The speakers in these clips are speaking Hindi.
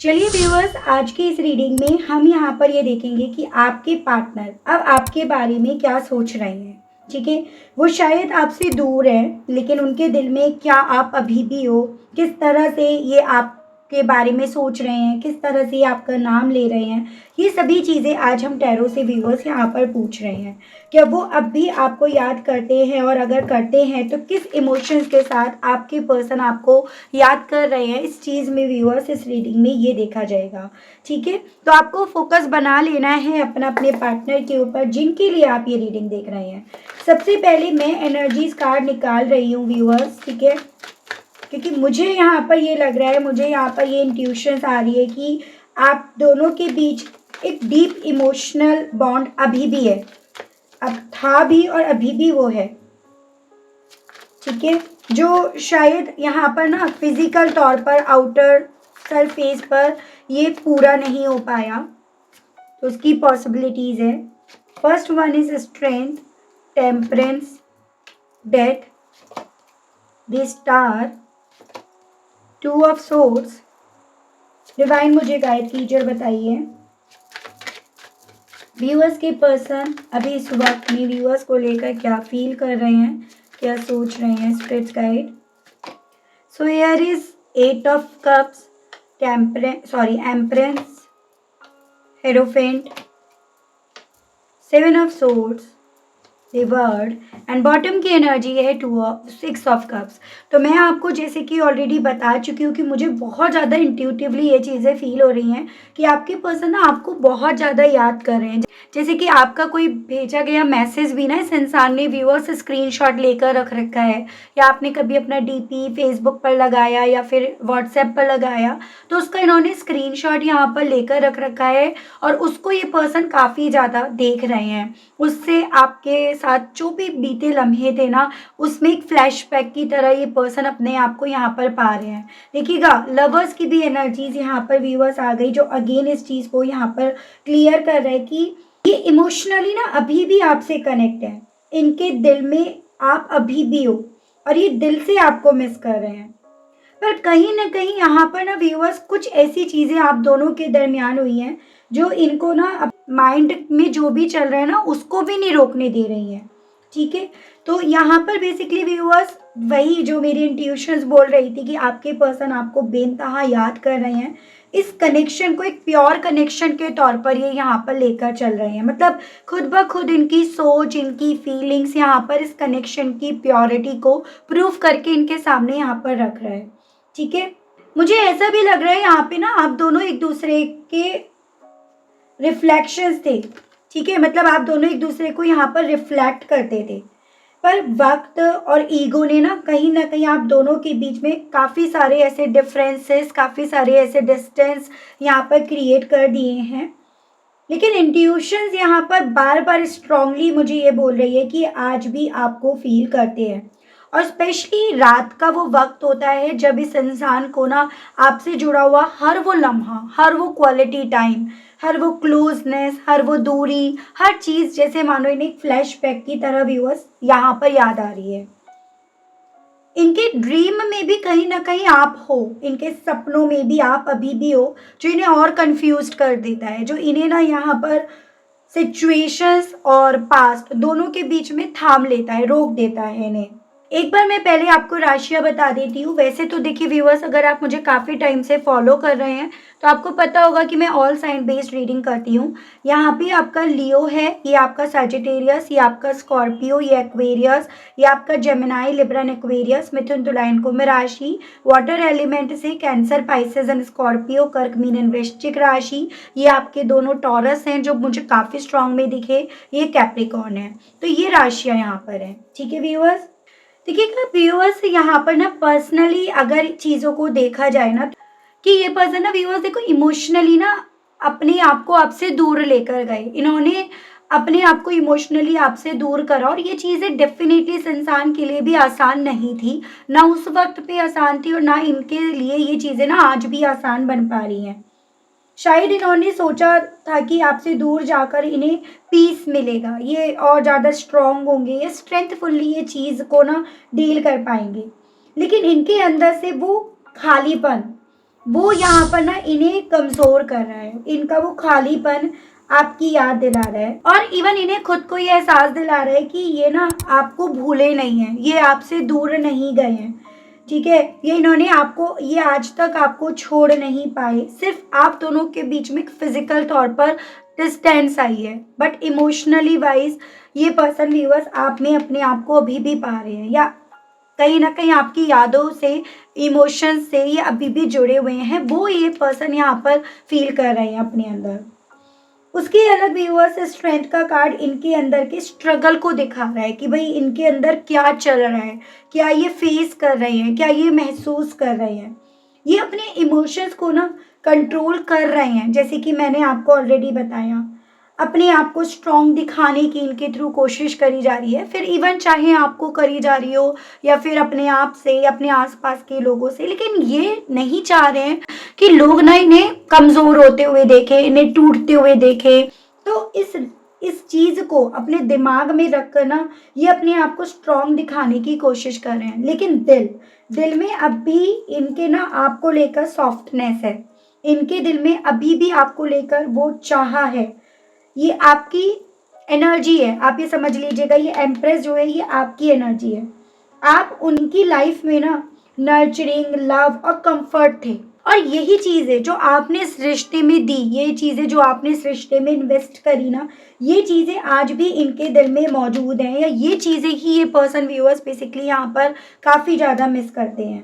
चलिए व्यूअर्स, आज की इस रीडिंग में हम यहाँ पर ये देखेंगे कि आपके पार्टनर अब आपके बारे में क्या सोच रहे हैं। ठीक है, वो शायद आपसे दूर है, लेकिन उनके दिल में क्या आप अभी भी हो, किस तरह से ये आपके बारे में सोच रहे हैं, किस तरह से ये आपका नाम ले रहे हैं, ये सभी चीज़ें आज हम टैरो से व्यूअर्स यहाँ पर पूछ रहे हैं। क्या वो अब भी आपको याद करते हैं, और अगर करते हैं तो किस इमोशंस के साथ आपके पर्सन आपको याद कर रहे हैं। इस चीज़ में व्यूअर्स इस रीडिंग में ये देखा जाएगा। ठीक है, तो आपको फोकस बना लेना है अपना अपने पार्टनर के ऊपर जिनके लिए आप ये रीडिंग देख रहे हैं। सबसे पहले मैं एनर्जीज कार्ड निकाल रही हूँ व्यूअर्स, ठीक है, क्योंकि मुझे यहाँ पर ये लग रहा है, मुझे यहाँ पर ये इंट्यूशंस आ रही है कि आप दोनों के बीच एक डीप इमोशनल बॉन्ड अभी भी है, अब था भी और अभी भी वो है। ठीक है, जो शायद यहाँ पर ना फिजिकल तौर पर आउटर सरफेस पर ये पूरा नहीं हो पाया, तो उसकी पॉसिबिलिटीज है। First one is strength, temperance, death, the star, two of swords. Divine मुझे गाइड कीजिए, बताइए व्यूअर्स के पर्सन अभी इस वक्त में व्यूअर्स को लेकर क्या फील कर रहे हैं, क्या सोच रहे हैं spirit guide. So here is 8 of cups, empress, hierophant, 7 of swords, the world, and bottom की एनर्जी है 6 ऑफ कप्स। तो मैं आपको जैसे कि ऑलरेडी बता चुकी हूँ कि मुझे बहुत ज़्यादा इंट्यूटिवली ये चीज़ें फील हो रही हैं कि आपके पर्सन ना आपको बहुत ज़्यादा याद कर रहे हैं। जैसे कि आपका कोई भेजा गया मैसेज भी ना इस इंसान ने व्यूअर्स स्क्रीनशॉट लेकर रख रखा है, या आपने कभी अपना डीपी फेसबुक पर लगाया या फिर व्हाट्सएप पर लगाया, तो उसका इन्होंने स्क्रीनशॉट यहाँ पर लेकर रख रखा है और उसको ये पर्सन काफ़ी ज़्यादा देख रहे हैं। उससे आपके साथ जो भी बीते लम्हे थे ना, उसमें एक फ्लैशबैक की तरह ये पर्सन अपने आप को यहाँ पर पा रहे हैं। देखिएगा, लवर्स की भी एनर्जीज यहाँ पर व्यूअर्स आ गई, जो अगेन इस चीज़ को यहाँ पर क्लियर कर रहे हैं कि ये इमोशनली ना अभी भी आपसे कनेक्ट है, इनके दिल में आप अभी भी हो और ये दिल से आपको मिस कर रहे हैं। पर कहीं ना कहीं यहाँ पर ना व्यूअर्स कुछ ऐसी चीज़ें आप दोनों के दरमियान हुई हैं जो इनको ना माइंड में जो भी चल रहा है ना उसको भी नहीं रोकने दे रही हैं। ठीक है, तो यहाँ पर बेसिकली व्यूअर्स वही जो मेरी इंट्यूशंस बोल रही थी कि आपके पर्सन आपको बेनतहा याद कर रहे हैं, इस कनेक्शन को एक प्योर कनेक्शन के तौर पर ये यहाँ पर लेकर चल रहे हैं। मतलब खुद ब खुद इनकी सोच, इनकी फीलिंग्स यहाँ पर इस कनेक्शन की प्योरिटी को प्रूव करके इनके सामने यहाँ पर रख रहे हैं। ठीक है, मुझे ऐसा भी लग रहा है यहाँ पे ना आप दोनों एक दूसरे के रिफ्लेक्शंस थे। ठीक है, मतलब आप दोनों एक दूसरे को यहाँ पर रिफ्लेक्ट करते थे, पर वक्त और ईगो ने ना कहीं आप दोनों के बीच में काफ़ी सारे ऐसे डिफरेंसेस, काफ़ी सारे ऐसे डिस्टेंस यहाँ पर क्रिएट कर दिए हैं। लेकिन इंट्यूशंस यहाँ पर बार बार स्ट्रांगली मुझे ये बोल रही है कि आज भी आपको फील करते हैं, और स्पेशली रात का वो वक्त होता है जब इस इंसान को ना आपसे जुड़ा हुआ हर वो लम्हा, हर वो क्वालिटी टाइम, हर वो क्लोजनेस, हर वो दूरी, हर चीज़ जैसे मानो इन्हें एक फ्लैशबैक की तरह व्यूअर्स यहाँ पर याद आ रही है। इनके ड्रीम में भी कहीं ना कहीं आप हो, इनके सपनों में भी आप अभी भी हो, जो इन्हें और कंफ्यूज कर देता है, जो इन्हें ना यहाँ पर सिचुएशंस और पास्ट दोनों के बीच में थाम लेता है, रोक देता है इन्हें। एक बार मैं पहले आपको राशियां बता देती हूँ। वैसे तो देखिए व्यूअर्स, अगर आप मुझे काफ़ी टाइम से फॉलो कर रहे हैं तो आपको पता होगा कि मैं ऑल साइन बेस्ड रीडिंग करती हूँ। यहाँ पे आपका लियो है, ये आपका सजिटेरियस, ये आपका स्कॉर्पियो, ये एक्वेरियस, ये आपका जेमिनाई, लिब्रन, एक्वेरियस, मिथुन, तुला, कुंभ राशि, वाटर एलिमेंट से कैंसर, पाइसेस एंड स्कॉर्पियो, कर्क, मीन एंड वृश्चिक राशि, ये आपके दोनों टॉरस हैं जो मुझे काफ़ी स्ट्रांग में दिखे, ये कैप्रिकॉर्न है। तो ये राशियाँ यहाँ पर हैं। ठीक है व्यूअर्स, देखिए व्यूअर्स यहाँ पर ना पर्सनली अगर चीज़ों को देखा जाए ना, कि ये पर्सन ना व्यूअर्स देखो इमोशनली ना अपने आप को आपसे दूर लेकर गए, इन्होंने अपने आप को इमोशनली आपसे दूर करा, और ये चीज़ें डेफिनेटली इस इंसान के लिए भी आसान नहीं थी, ना उस वक्त पे आसान थी और ना इनके लिए ये चीज़ें ना आज भी आसान बन पा रही हैं। शायद इन्होंने सोचा था कि आपसे दूर जाकर इन्हें पीस मिलेगा, ये और ज़्यादा स्ट्रॉन्ग होंगे, ये स्ट्रेंथफुल्ली ये चीज़ को ना डील कर पाएंगे, लेकिन इनके अंदर से वो खालीपन, वो यहाँ पर ना इन्हें कमज़ोर कर रहा है, इनका वो खालीपन आपकी याद दिला रहा है और इवन इन्हें खुद को ये एहसास दिला रहा है कि ये ना आपको भूले नहीं हैं, ये आपसे दूर नहीं गए हैं, ठीक है? ये इन्होंने आपको ये आज तक आपको छोड़ नहीं पाए, सिर्फ आप दोनों के बीच में एक फिजिकल तौर पर डिस्टेंस आई है, बट इमोशनली वाइज ये पर्सन व्यूअर्स आप में अपने आप को अभी भी पा रहे हैं या कहीं न कहीं आपकी यादों से, इमोशंस से ये अभी भी जुड़े हुए हैं, वो ये पर्सन यहाँ पर फ़ील कर रहे हैं अपने अंदर। उसके अलग व्यूअर्स स्ट्रेंथ का कार्ड इनके अंदर के स्ट्रगल को दिखा रहा है कि भई इनके अंदर क्या चल रहा है, क्या ये फेस कर रहे हैं, क्या ये महसूस कर रहे हैं। ये अपने इमोशंस को ना कंट्रोल कर रहे हैं, जैसे कि मैंने आपको ऑलरेडी बताया। अपने आप को स्ट्रॉन्ग दिखाने की इनके थ्रू कोशिश करी जा रही है, फिर इवन चाहे आपको करी जा रही हो या फिर अपने आप से या अपने आस-पास के लोगों से, लेकिन ये नहीं चाह रहे हैं कि लोग ना इन्हें कमज़ोर होते हुए देखें, इन्हें टूटते हुए देखें। तो इस चीज़ को अपने दिमाग में रख कर ना ये अपने आप को स्ट्रॉन्ग दिखाने की कोशिश कर रहे हैं। लेकिन दिल में अब भी इनके ना आपको लेकर सॉफ्टनेस है। इनके दिल में अभी भी आपको लेकर वो चाह है। ये आपकी एनर्जी है, आप ये समझ लीजिएगा, ये एम्प्रेस जो है ये आपकी एनर्जी है। आप उनकी लाइफ में ना नर्चरिंग, लव और कंफर्ट थे और यही चीज़ है जो आपने इस रिश्ते में दी, ये चीज़ें जो आपने इस रिश्ते में इन्वेस्ट करी ना, ये चीज़ें आज भी इनके दिल में मौजूद हैं या ये चीज़ें ही ये पर्सन व्यूअर्स बेसिकली यहाँ पर काफ़ी ज़्यादा मिस करते हैं।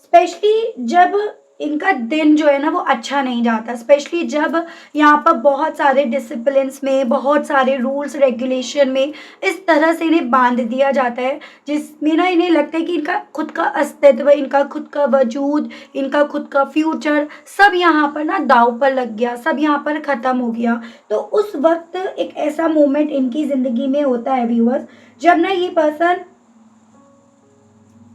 स्पेशली जब इनका दिन जो है ना वो अच्छा नहीं जाता, स्पेशली जब यहाँ पर बहुत सारे डिसिप्लिन्स में, बहुत सारे रूल्स रेगुलेशन में इस तरह से इन्हें बांध दिया जाता है जिसमें ना इन्हें लगता है कि इनका खुद का अस्तित्व, इनका खुद का वजूद, इनका खुद का फ्यूचर सब यहाँ पर ना दाव पर लग गया, सब यहाँ पर ख़त्म हो गया। तो उस वक्त एक ऐसा मोमेंट इनकी ज़िंदगी में होता है व्यूअर्स, जब ना ये पर्सन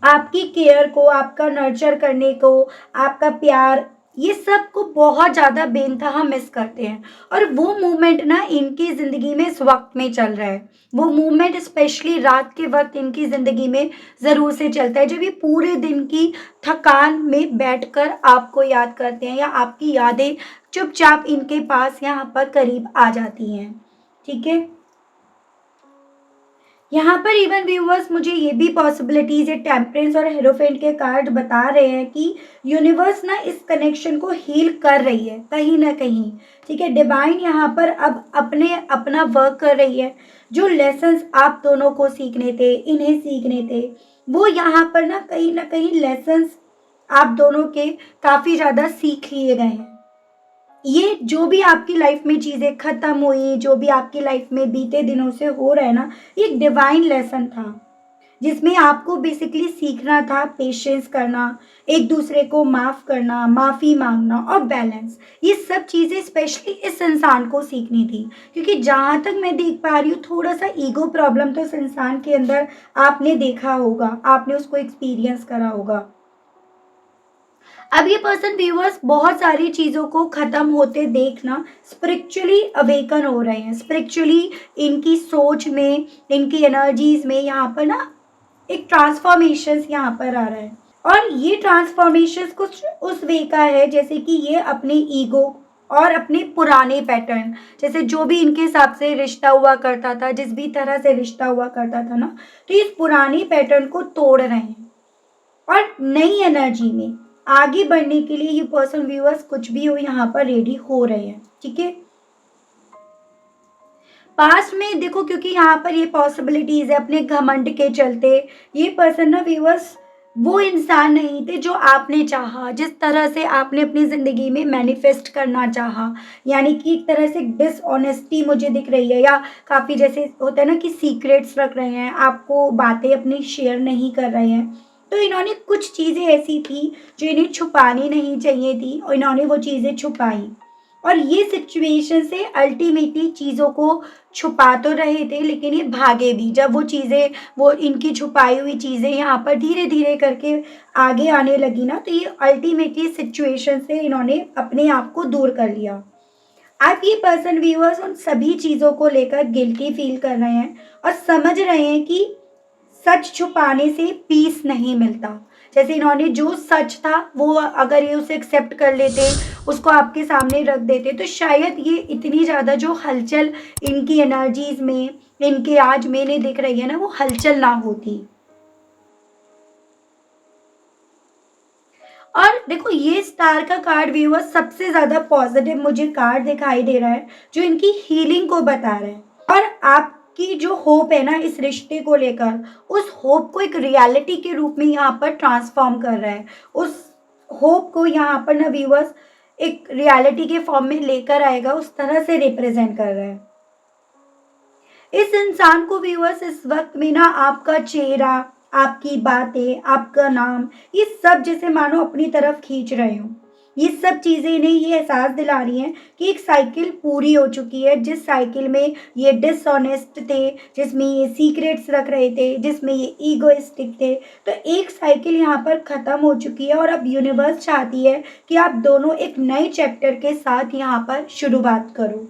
आपकी केयर को, आपका नर्चर करने को, आपका प्यार, ये सब को बहुत ज़्यादा बेइंतहा मिस करते हैं और वो मोमेंट ना इनकी ज़िंदगी में इस वक्त में चल रहा है। वो मोमेंट स्पेशली रात के वक्त इनकी ज़िंदगी में ज़रूर से चलता है जब ये पूरे दिन की थकान में बैठकर आपको याद करते हैं या आपकी यादें चुपचाप इनके पास यहाँ पर करीब आ जाती हैं, ठीक है? यहाँ पर इवन व्यूअर्स मुझे ये भी पॉसिबिलिटीज है, टेम्परेंस और हेरोफेंट के कार्ड बता रहे हैं कि यूनिवर्स ना इस कनेक्शन को हील कर रही है कहीं ना कहीं, ठीक है? डिवाइन यहाँ पर अब अपना वर्क कर रही है। जो लेसन्स आप दोनों को सीखने थे, इन्हें सीखने थे, वो यहाँ पर ना कहीं लेसन्स आप दोनों के काफ़ी ज़्यादा सीख लिए गए हैं। ये जो भी आपकी लाइफ में चीज़ें ख़त्म हुई, जो भी आपकी लाइफ में बीते दिनों से हो रहा है ना, ये एक डिवाइन लेसन था जिसमें आपको बेसिकली सीखना था पेशेंस करना, एक दूसरे को माफ़ करना, माफ़ी मांगना और बैलेंस। ये सब चीज़ें स्पेशली इस इंसान को सीखनी थी क्योंकि जहाँ तक मैं देख पा रही हूँ थोड़ा सा ईगो प्रॉब्लम तो इस इंसान के अंदर आपने देखा होगा, आपने उसको एक्सपीरियंस करा होगा। अब ये पर्सन व्यूअर्स बहुत सारी चीज़ों को ख़त्म होते देखना स्पिरिचुअली अवेकन हो रहे हैं, स्पिरिचुअली इनकी सोच में, इनकी एनर्जीज में यहाँ पर ना एक ट्रांसफॉर्मेशन यहाँ पर आ रहा है और ये ट्रांसफॉर्मेशन कुछ उस वे का है जैसे कि ये अपने ईगो और अपने पुराने पैटर्न, जैसे जो भी इनके हिसाब से रिश्ता हुआ करता था, जिस भी तरह से रिश्ता हुआ करता था ना, तो इस पुराने पैटर्न को तोड़ रहे हैं और नई एनर्जी में आगे बढ़ने के लिए ये पर्सन व्यूअर्स कुछ भी हो यहाँ पर रेडी हो रहे हैं, ठीक है? पास्ट में देखो क्योंकि यहाँ पर ये पॉसिबिलिटीज है अपने घमंड के चलते ये पर्सन ना व्यूअर्स वो इंसान नहीं थे जो आपने चाहा, जिस तरह से आपने अपनी ज़िंदगी में मैनिफेस्ट करना चाहा, यानी कि एक तरह से डिसऑनेस्टी मुझे दिख रही है या काफ़ी जैसे होता है ना कि सीक्रेट्स रख रहे हैं, आपको बातें अपनी शेयर नहीं कर रहे हैं। तो इन्होंने कुछ चीज़ें ऐसी थी जो इन्हें छुपानी नहीं चाहिए थी और इन्होंने वो चीज़ें छुपाई और ये सिचुएशन से अल्टीमेटली चीज़ों को छुपा तो रहे थे लेकिन ये भागे भी, जब वो चीज़ें, वो इनकी छुपाई हुई चीज़ें यहाँ पर धीरे धीरे करके आगे आने लगी ना, तो ये अल्टीमेटली सिचुएशन से इन्होंने अपने आप को दूर कर लिया। अब ये पर्सन व्यूअर्स उन सभी चीज़ों को लेकर गिल्टी फील कर रहे हैं और समझ रहे हैं कि सच छुपाने से पीस नहीं मिलता, जैसे इन्होंने जो सच था वो अगर ये उसे एक्सेप्ट कर लेते, उसको आपके सामने रख देते, तो शायद ये इतनी ज़्यादा जो हलचल इनकी एनर्जीज़ में, इनके आज मैंने दिख रही है ना, वो हलचल ना होती। और देखो ये स्टार का कार्ड व्यूअर्स सबसे ज़्यादा पॉजिटिव मुझे कार्ड दिखाई दे रहा है, जो इनकी हीलिंग को बता रहा है। और आपकी जो होप है ना इस रिश्ते को लेकर, उस होप को एक रियलिटी के रूप में यहाँ पर ट्रांसफॉर्म कर रहा है। उस होप को यहाँ पर ना व्यूअर्स एक रियलिटी के फॉर्म में लेकर आएगा, उस तरह से रिप्रेजेंट कर रहा है। इस इंसान को व्यूअर्स इस वक्त में ना आपका चेहरा, आपकी बातें, आपका नाम, ये सब जैसे मानो अपनी तरफ खींच रहे हो। ये सब चीज़ें इन्हें ये एहसास दिला रही हैं कि एक साइकिल पूरी हो चुकी है। जिस साइकिल में ये डिसऑनेस्ट थे, जिसमें ये सीक्रेट्स रख रहे थे, जिसमें ये ईगोइस्टिक थे, तो एक साइकिल यहाँ पर ख़त्म हो चुकी है। और अब यूनिवर्स चाहती है कि आप दोनों एक नए चैप्टर के साथ यहाँ पर शुरुआत करो।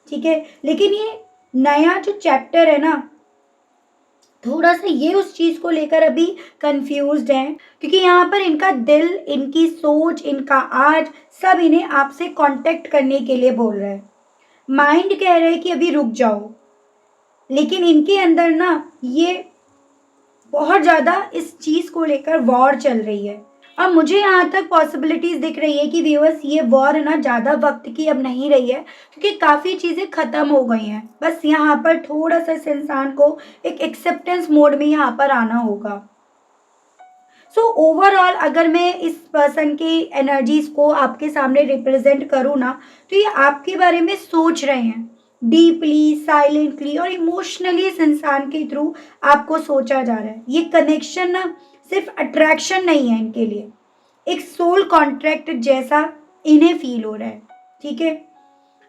ठीक है, लेकिन ये नया जो चैप्टर है ना, थोड़ा सा ये उस चीज़ को लेकर अभी कंफ्यूज्ड हैं, क्योंकि यहाँ पर इनका दिल, इनकी सोच, इनका आज सब इन्हें आपसे कांटेक्ट करने के लिए बोल रहा है। माइंड कह रहा है कि अभी रुक जाओ, लेकिन इनके अंदर ना ये बहुत ज़्यादा इस चीज़ को लेकर वॉर चल रही है। अब मुझे यहाँ तक पॉसिबिलिटीज़ दिख रही है कि व्यूअर्स ये वॉर है ना ज़्यादा वक्त की अब नहीं रही है, क्योंकि काफ़ी चीज़ें ख़त्म हो गई हैं। बस यहाँ पर थोड़ा सा इस इंसान को एक एक्सेप्टेंस मोड में यहाँ पर आना होगा। सो ओवरऑल अगर मैं इस पर्सन की एनर्जीज को आपके सामने रिप्रेजेंट करूँ ना, तो ये आपके बारे में सोच रहे हैं डीपली, साइलेंटली और इमोशनली। इस इंसान के थ्रू आपको सोचा जा रहा है। ये कनेक्शन ना सिर्फ अट्रैक्शन नहीं है इनके लिए, एक सोल कॉन्ट्रैक्ट जैसा इन्हें फील हो रहा है। ठीक है,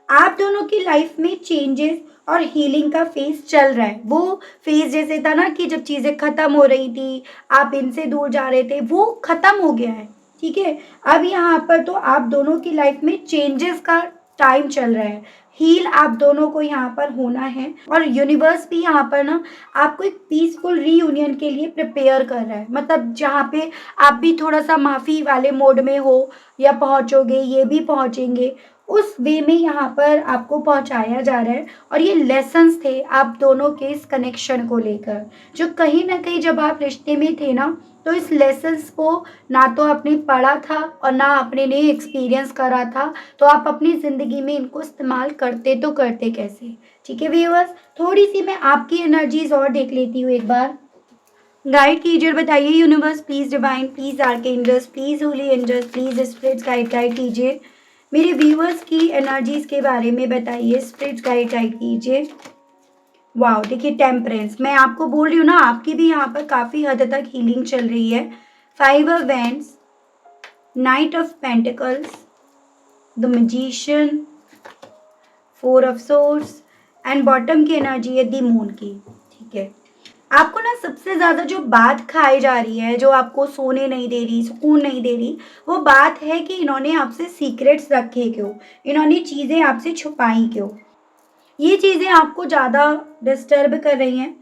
आप दोनों की लाइफ में चेंजेस और हीलिंग का फेज चल रहा है। वो फेज जैसे था ना कि जब चीज़ें ख़त्म हो रही थी, आप इनसे दूर जा रहे थे, वो ख़त्म हो गया है। ठीक है, अब यहाँ पर तो आप दोनों की लाइफ में चेंजेस का टाइम चल रहा है। हील आप दोनों को यहाँ पर होना है, और यूनिवर्स भी यहाँ पर ना आपको एक पीसफुल रीयूनियन के लिए प्रिपेयर कर रहा है। मतलब जहाँ पे आप भी थोड़ा सा माफ़ी वाले मोड में हो या पहुँचोगे, ये भी पहुँचेंगे, उस वे में यहाँ पर आपको पहुँचाया जा रहा है। और ये लेसन्स थे आप दोनों के इस कनेक्शन को लेकर, जो कहीं ना कहीं जब आप रिश्ते में थे ना, तो इस लेसन्स को ना तो आपने पढ़ा था और ना आपने ने एक्सपीरियंस करा था, तो आप अपनी ज़िंदगी में इनको इस्तेमाल करते तो करते कैसे। ठीक है व्यूअर्स, थोड़ी सी मैं आपकी एनर्जीज और देख लेती हूँ एक बार। गाइड कीजिए और बताइए universe please, divine please, archangels please, holy angels please, spirits guide कीजिए। मेरे व्यूअर्स की एनर्जीज के बारे में बताइए, स्पिरिट्स गाइड कीजिए। वाओ, देखिए टेम्परेंस, मैं आपको बोल रही हूँ ना, आपकी भी यहाँ पर काफ़ी हद तक हीलिंग चल रही है। 5 of wands, night of pentacles, the magician, 4 of swords and bottom की एनर्जी है द मून की। ठीक है, आपको ना सबसे ज़्यादा जो बात खाई जा रही है, जो आपको सोने नहीं दे रही, सुकून नहीं दे रही, वो बात है कि इन्होंने आपसे सीक्रेट्स रखे क्यों, इन्होंने चीज़ें आपसे छुपाई क्यों। ये चीज़ें आपको ज़्यादा डिस्टर्ब कर रही हैं।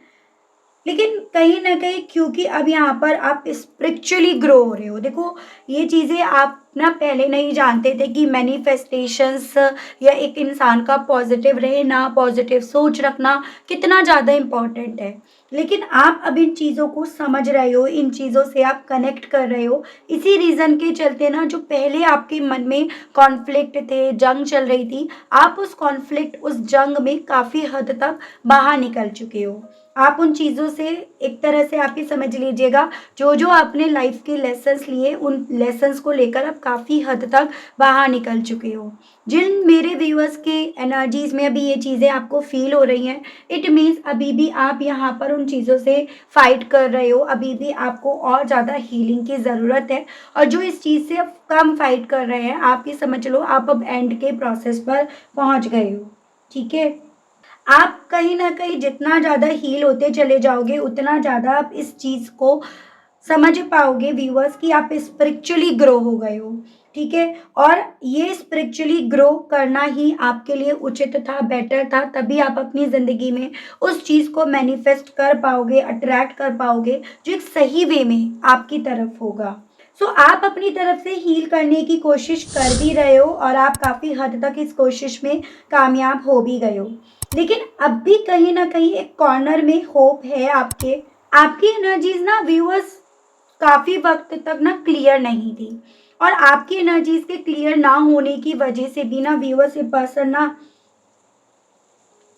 लेकिन कहीं न कहीं क्योंकि अब यहाँ पर आप स्पिरिचुअली ग्रो हो रहे हो। देखो ये चीज़ें आप ना पहले नहीं जानते थे कि मैनिफेस्टेशंस या एक इंसान का पॉजिटिव रहना, पॉजिटिव सोच रखना कितना ज़्यादा इम्पोर्टेंट है। लेकिन आप अब इन चीज़ों को समझ रहे हो, इन चीज़ों से आप कनेक्ट कर रहे हो। इसी रीज़न के चलते ना जो पहले आपके मन में कॉन्फ्लिक्ट थे, जंग चल रही थी, आप उस कॉन्फ्लिक्ट, उस जंग में काफ़ी हद तक बाहर निकल चुके हो। आप उन चीज़ों से एक तरह से आप ये समझ लीजिएगा, जो जो आपने लाइफ के लेसन्स लिए, उन लेसन्स को लेकर आप काफ़ी हद तक बाहर निकल चुके हो। जिन मेरे व्यूअर्स के एनर्जीज़ में अभी ये चीज़ें आपको फील हो रही हैं, इट मीन्स अभी भी आप यहाँ पर उन चीज़ों से फाइट कर रहे हो, अभी भी आपको और ज़्यादा हीलिंग की ज़रूरत है। और जो इस चीज़ से अब कम फाइट कर रहे हैं, आप ये समझ लो आप अब एंड के प्रोसेस पर पहुँच गए हो। ठीक है, आप कहीं न कहीं जितना ज़्यादा हील होते चले जाओगे, उतना ज़्यादा आप इस चीज़ को समझ पाओगे व्यूअर्स कि आप स्पिरिचुअली ग्रो हो गए हो, ठीक है। और ये स्पिरिचुअली ग्रो करना ही आपके लिए उचित था, बेटर था, तभी आप अपनी ज़िंदगी में उस चीज़ को मैनिफेस्ट कर पाओगे, अट्रैक्ट कर पाओगे जो एक सही वे में आपकी तरफ होगा। सो आप अपनी तरफ से हील करने की कोशिश कर भी रहे हो और आप काफ़ी हद तक इस कोशिश में कामयाब हो भी गए हो। लेकिन अब भी कहीं न कहीं एक कॉर्नर में होप है आपके। आपकी एनर्जीज़ ना व्यूअर्स काफ़ी वक़्त तक ना क्लियर नहीं थी, और आपकी एनर्जीज़ के क्लियर ना होने की वजह से भी ना व्यूअर्स ये पर्सन ना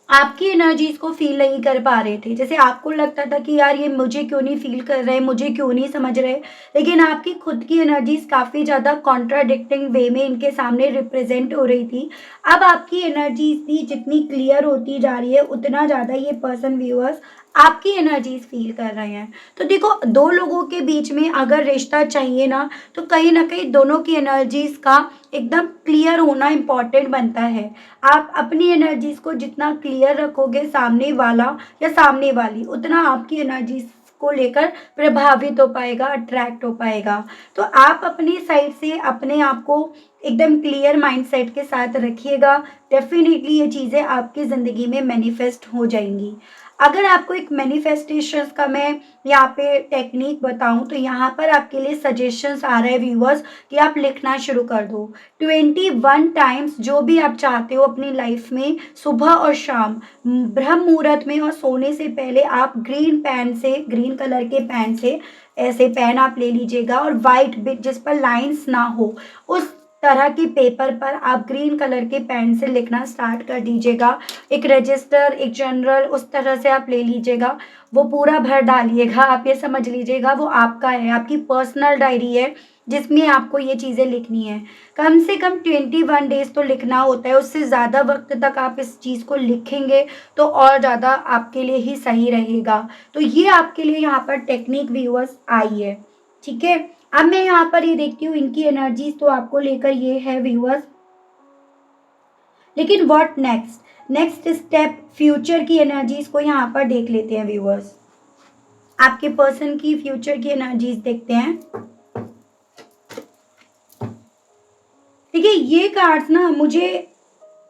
आपकी एनर्जीज़ को फ़ील नहीं कर पा रहे थे। जैसे आपको लगता था कि यार ये मुझे क्यों नहीं फ़ील कर रहे, मुझे क्यों नहीं समझ रहे, लेकिन आपकी खुद की एनर्जीज़ काफ़ी ज़्यादा कॉन्ट्राडिक्टिंग वे में इनके सामने रिप्रेज़ेंट हो रही थी। अब आपकी एनर्जीज़ भी जितनी क्लियर होती जा रही है, उतना ज़्यादा ये पर्सन व्यूअर्स आपकी एनर्जीज़ फ़ील कर रहे हैं। तो देखो, 2 लोगों के बीच में अगर रिश्ता चाहिए ना, तो कहीं न कहीं दोनों की एनर्जीज़ का एकदम क्लियर होना इम्पोर्टेंट बनता है। आप अपनी एनर्जीज़ को जितना क्लियर रखोगे, सामने वाला या सामने वाली उतना आपकी एनर्जीज़ को लेकर प्रभावित हो पाएगा, अट्रैक्ट हो पाएगा। तो आप अपनी साइड से अपने आप को एकदम क्लियर माइंडसेट के साथ रखिएगा, डेफ़िनिटली ये चीज़ें आपकी ज़िंदगी में मैनिफेस्ट हो जाएँगी। अगर आपको एक मैनिफेस्टेशंस का मैं यहाँ पे टेक्नीक बताऊँ, तो यहाँ पर आपके लिए सजेशंस आ रहे हैं व्यूअर्स कि आप लिखना शुरू कर दो। 21 टाइम्स जो भी आप चाहते हो अपनी लाइफ में, सुबह और शाम ब्रह्म मुहूर्त में और सोने से पहले आप ग्रीन कलर के पेन से ऐसे पेन आप ले लीजिएगा, और वाइट जिस पर लाइंस ना हो उस तरह की पेपर पर आप ग्रीन कलर के पेन से लिखना स्टार्ट कर दीजिएगा। एक रजिस्टर, एक जनरल उस तरह से आप ले लीजिएगा, वो पूरा भर डालिएगा। आप ये समझ लीजिएगा वो आपका है, आपकी पर्सनल डायरी है जिसमें आपको ये चीज़ें लिखनी है। कम से कम 21 डेज़ तो लिखना होता है, उससे ज़्यादा वक़्त तक आप इस चीज़ को लिखेंगे तो और ज़्यादा आपके लिए ही सही रहेगा। तो ये आपके लिए यहाँ पर टेक्निक व्यूअर्स आई है, ठीक है। अब मैं यहाँ पर ये देखती हूँ इनकी एनर्जीज़ तो आपको लेकर ये है व्यूअर्स, लेकिन what next? Next step future की एनर्जीज़ को यहाँ पर देख लेते हैं व्यूअर्स। आपके पर्सन की फ्यूचर की एनर्जीज़ देखते हैं। देखिए, ये कार्ड्स ना मुझे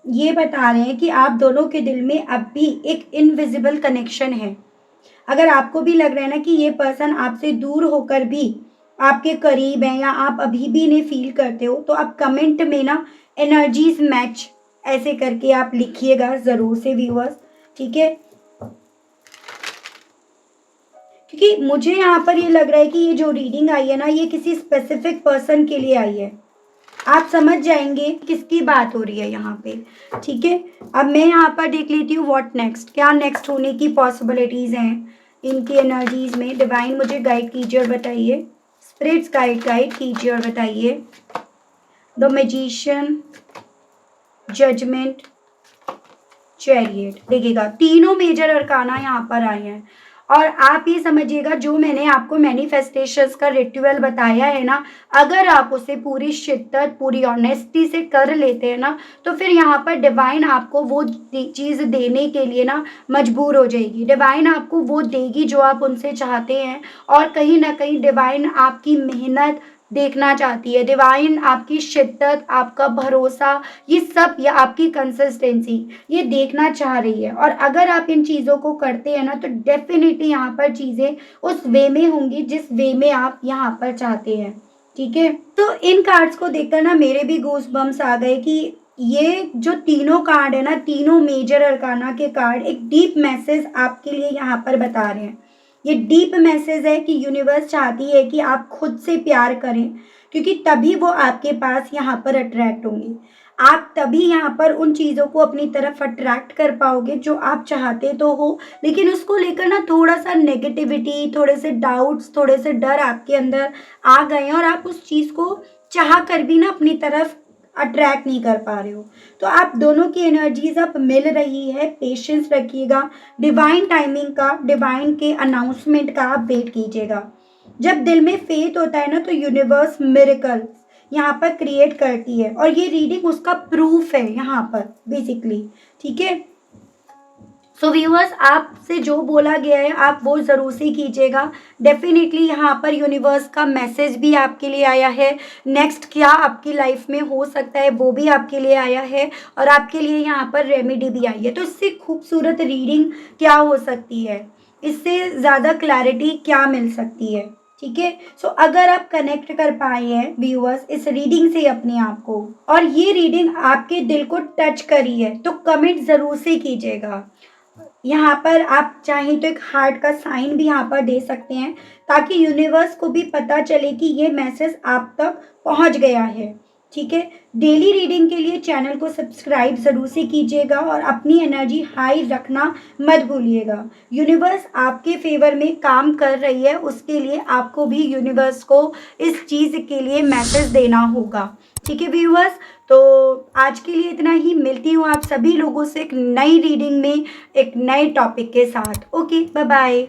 ये बता रहे हैं कि आप दोनों के दिल में अब भी एक इनविजिबल कनेक्शन है। अगर आपको भी लग रहा है ना कि ये पर्सन आपसे दूर होकर भी आपके करीब है, या आप अभी भी इन्हें फील करते हो, तो आप कमेंट में ना एनर्जीज मैच ऐसे करके आप लिखिएगा ज़रूर से व्यूअर्स, ठीक है। क्योंकि मुझे यहाँ पर ये लग रहा है कि ये जो रीडिंग आई है ना, ये किसी स्पेसिफिक पर्सन के लिए आई है। आप समझ जाएंगे किसकी बात हो रही है यहाँ पे, ठीक है। अब मैं यहाँ पर देख लेती हूँ व्हाट नेक्स्ट, क्या नेक्स्ट होने की पॉसिबिलिटीज़ हैं इनकी एनर्जीज में। डिवाइन मुझे गाइड कीजिए और बताइए, स्पिरिट्स गाइड कीजिए और बताइए। The magician, judgment, chariot. देखिएगा, तीनों मेजर अरकाना यहाँ पर आए हैं, और आप ये समझिएगा जो मैंने आपको मैनिफेस्टेशंस का रिचुअल बताया है ना, अगर आप उसे पूरी शिद्दत, पूरी ऑनेस्टी से कर लेते हैं ना, तो फिर यहाँ पर डिवाइन आपको वो चीज़ देने के लिए ना मजबूर हो जाएगी। डिवाइन आपको वो देगी जो आप उनसे चाहते हैं, और कहीं ना कहीं डिवाइन आपकी मेहनत देखना चाहती है। डिवाइन आपकी शिद्दत, आपका भरोसा, ये सब, या आपकी कंसिस्टेंसी, ये देखना चाह रही है। और अगर आप इन चीज़ों को करते हैं ना, तो डेफिनेटली यहाँ पर चीज़ें उस वे में होंगी जिस वे में आप यहाँ पर चाहते हैं, ठीक है। तो इन कार्ड्स को देखकर ना मेरे भी गूज बम्स आ गए कि ये जो तीनों कार्ड है ना, तीनों मेजर अरकाना के कार्ड एक डीप मैसेज आपके लिए यहाँ पर बता रहे हैं। ये डीप मैसेज है कि यूनिवर्स चाहती है कि आप खुद से प्यार करें, क्योंकि तभी वो आपके पास यहाँ पर अट्रैक्ट होंगी। आप तभी यहाँ पर उन चीज़ों को अपनी तरफ अट्रैक्ट कर पाओगे जो आप चाहते तो हो, लेकिन उसको लेकर ना थोड़ा सा नेगेटिविटी, थोड़े से डाउट्स, थोड़े से डर आपके अंदर आ गए हैं, और आप उस चीज़ को चाह कर भी ना अपनी तरफ अट्रैक्ट नहीं कर पा रहे हो। तो आप दोनों की एनर्जीज अब मिल रही है, पेशेंस रखिएगा। डिवाइन टाइमिंग का, डिवाइन के अनाउंसमेंट का आप वेट कीजिएगा। जब दिल में फेथ होता है ना, तो यूनिवर्स मिरेकल यहाँ पर क्रिएट करती है, और ये रीडिंग उसका प्रूफ है यहाँ पर बेसिकली, ठीक है। सो व्यूअर्स, आपसे जो बोला गया है आप वो ज़रूर से कीजिएगा। डेफिनेटली यहाँ पर यूनिवर्स का मैसेज भी आपके लिए आया है। नेक्स्ट क्या आपकी लाइफ में हो सकता है वो भी आपके लिए आया है, और आपके लिए यहाँ पर रेमेडी भी आई है। तो इससे खूबसूरत रीडिंग क्या हो सकती है, इससे ज़्यादा क्लैरिटी क्या मिल सकती है। ठीक है, सो अगर आप कनेक्ट कर पाए हैं व्यूअर्स इस रीडिंग से अपने आप को, और ये रीडिंग आपके दिल को टच करी है, तो कमेंट ज़रूर से कीजिएगा। यहाँ पर आप चाहें तो एक हार्ट का साइन भी यहाँ पर दे सकते हैं, ताकि यूनिवर्स को भी पता चले कि ये मैसेज आप तक पहुँच गया है। ठीक है, डेली रीडिंग के लिए चैनल को सब्सक्राइब ज़रूर से कीजिएगा, और अपनी एनर्जी हाई रखना मत भूलिएगा। यूनिवर्स आपके फेवर में काम कर रही है, उसके लिए आपको भी यूनिवर्स को इस चीज़ के लिए मैसेज देना होगा। ठीक है व्यूअर्स, तो आज के लिए इतना ही। मिलती हूँ आप सभी लोगों से एक नई रीडिंग में एक नए टॉपिक के साथ। Okay, bye bye.